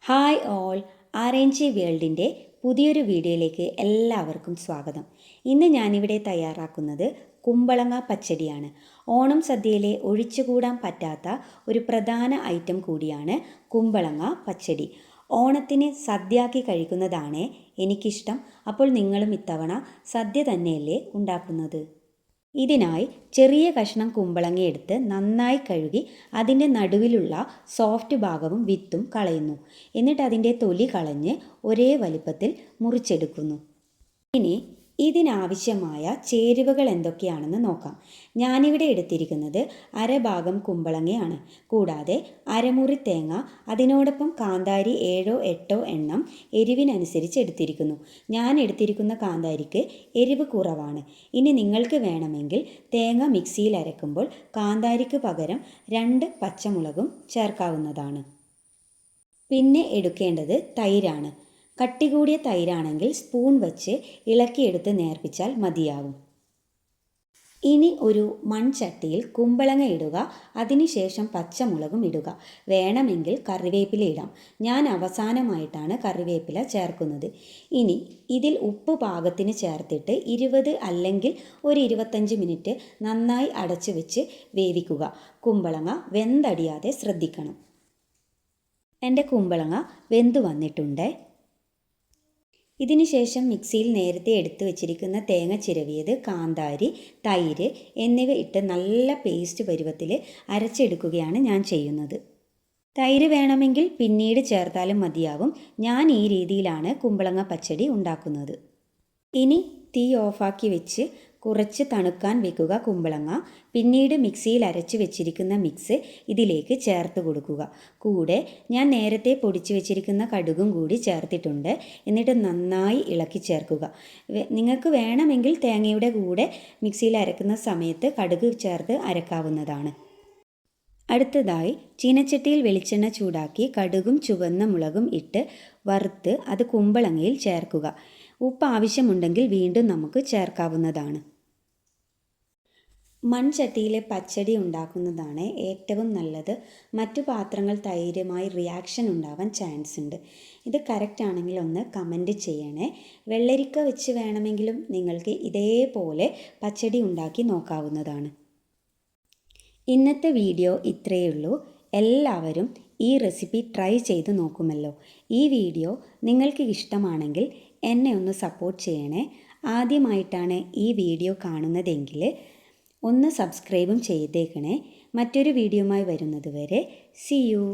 Hi all, RNG വേൾഡിൻ്റെ പുതിയൊരു വീഡിയോയിലേക്ക് എല്ലാവർക്കും സ്വാഗതം. ഇന്ന് ഞാനിവിടെ തയ്യാറാക്കുന്നത് കുമ്പളങ്ങ പച്ചടിയാണ്. ഓണം സദ്യയിലെ ഒഴിച്ചുകൂടാൻ പറ്റാത്ത ഒരു പ്രധാന ഐറ്റം കൂടിയാണ് കുമ്പളങ്ങ പച്ചടി. ഓണത്തിന് സദ്യയാക്കി കഴിക്കുന്നതാണ് എനിക്കിഷ്ടം. അപ്പോൾ നിങ്ങളും ഇത്തവണ സദ്യ തന്നെയല്ലേ ഉണ്ടാക്കുന്നത്? ഇതിനായി ചെറിയ കഷ്ണം കുമ്പളങ്ങ എടുത്ത് നന്നായി കഴുകി അതിൻ്റെ നടുവിലുള്ള സോഫ്റ്റ് ഭാഗവും വിത്തും കളയുന്നു. എന്നിട്ട് അതിൻ്റെ തൊലി കളഞ്ഞ് ഒരേ വലിപ്പത്തിൽ മുറിച്ചെടുക്കുന്നു. ഇനി ഇതിനാവശ്യമായ ചേരുവകൾ എന്തൊക്കെയാണെന്ന് നോക്കാം. ഞാനിവിടെ എടുത്തിരിക്കുന്നത് അരഭാഗം കുമ്പളങ്ങയാണ്. കൂടാതെ അരമുറി തേങ്ങ, അതിനോടൊപ്പം കാന്താരി 7-8 എണ്ണം എരിവിനനുസരിച്ച് എടുത്തിരിക്കുന്നു. ഞാൻ എടുത്തിരിക്കുന്ന കാന്താരിക്ക് എരിവ് കുറവാണ്. ഇനി നിങ്ങൾക്ക് വേണമെങ്കിൽ തേങ്ങ മിക്സിയിൽ അരക്കുമ്പോൾ കാന്താരിക്ക് പകരം 2 പച്ചമുളകും ചേർക്കാവുന്നതാണ്. പിന്നെ എടുക്കേണ്ടത് തൈരാണ്. കട്ടി കൂടിയ തൈരാണെങ്കിൽ സ്പൂൺ വച്ച് ഇളക്കിയെടുത്ത് നേർപ്പിച്ചാൽ മതിയാവും. ഇനി ഒരു മൺചട്ടിയിൽ കുമ്പളങ്ങ ഇടുക. അതിനുശേഷം പച്ചമുളകും ഇടുക. വേണമെങ്കിൽ കറിവേപ്പില ഇടാം. ഞാൻ അവസാനമായിട്ടാണ് കറിവേപ്പില ചേർക്കുന്നത്. ഇനി ഇതിൽ ഉപ്പ് പാകത്തിന് ചേർത്തിട്ട് 20 അല്ലെങ്കിൽ ഒരു 25 മിനിറ്റ് നന്നായി അടച്ചു വെച്ച് വേവിക്കുക. കുമ്പളങ്ങ വെന്തടിയാതെ ശ്രദ്ധിക്കണം. എൻ്റെ കുമ്പളങ്ങ വെന്തു വന്നിട്ടുണ്ട്. ഇതിനുശേഷം മിക്സിയിൽ നേരത്തെ എടുത്തു വച്ചിരിക്കുന്ന തേങ്ങ ചിരവിയത്, കാന്താരി, തൈര് എന്നിവ ഇട്ട് നല്ല പേസ്റ്റ് പരുവത്തിൽ അരച്ചെടുക്കുകയാണ് ഞാൻ ചെയ്യുന്നത്. തൈര് വേണമെങ്കിൽ പിന്നീട് ചേർത്താലും മതിയാവും. ഞാൻ ഈ രീതിയിലാണ് കുമ്പളങ്ങ പച്ചടി ഉണ്ടാക്കുന്നത്. ഇനി തീ ഓഫാക്കി വെച്ച് കുറച്ച് തണുക്കാൻ വെക്കുക കുമ്പളങ്ങ. പിന്നീട് മിക്സിയിൽ അരച്ച് വെച്ചിരിക്കുന്ന മിക്സ് ഇതിലേക്ക് ചേർത്ത് കൊടുക്കുക. കൂടെ ഞാൻ നേരത്തെ പൊടിച്ചു വെച്ചിരിക്കുന്ന കടുകും കൂടി ചേർത്തിട്ടുണ്ട്. എന്നിട്ട് നന്നായി ഇളക്കി ചേർക്കുക. നിങ്ങൾക്ക് വേണമെങ്കിൽ തേങ്ങയുടെ കൂടെ മിക്സിയിൽ അരക്കുന്ന സമയത്ത് കടുക് ചേർത്ത് അരക്കാവുന്നതാണ്. അടുത്തതായി ചീനച്ചട്ടിയിൽ വെളിച്ചെണ്ണ ചൂടാക്കി കടുകും ചുവന്ന മുളകും ഇട്ട് വറുത്ത് അത് കുമ്പളങ്ങയിൽ ചേർക്കുക. ഉപ്പ് ആവശ്യമുണ്ടെങ്കിൽ വീണ്ടും നമുക്ക് ചേർക്കാവുന്നതാണ്. മൺചട്ടിയിലെ പച്ചടി ഉണ്ടാക്കുന്നതാണ് ഏറ്റവും നല്ലത്. മറ്റു പാത്രങ്ങൾ തൈരുമായി റിയാക്ഷൻ ഉണ്ടാവാൻ ചാൻസ് ഉണ്ട്. ഇത് കറക്റ്റ് ആണെങ്കിൽ ഒന്ന് കമൻറ്റ് ചെയ്യണേ. വെള്ളരിക്ക വെച്ച് വേണമെങ്കിലും നിങ്ങൾക്ക് ഇതേപോലെ പച്ചടി ഉണ്ടാക്കി നോക്കാവുന്നതാണ്. ഇന്നത്തെ വീഡിയോ ഇത്രയേ ഉള്ളൂ. എല്ലാവരും ഈ റെസിപ്പി ട്രൈ ചെയ്ത് നോക്കുമല്ലോ. ഈ വീഡിയോ നിങ്ങൾക്ക് ഇഷ്ടമാണെങ്കിൽ എന്നെ ഒന്ന് സപ്പോർട്ട് ചെയ്യണേ. ആദ്യമായിട്ടാണ് ഈ വീഡിയോ കാണുന്നതെങ്കിൽ ഒന്ന് സബ്സ്ക്രൈബും ചെയ്തേക്കണേ. മറ്റൊരു വീഡിയോയുമായി വരുന്നത് വരെ സീ യു.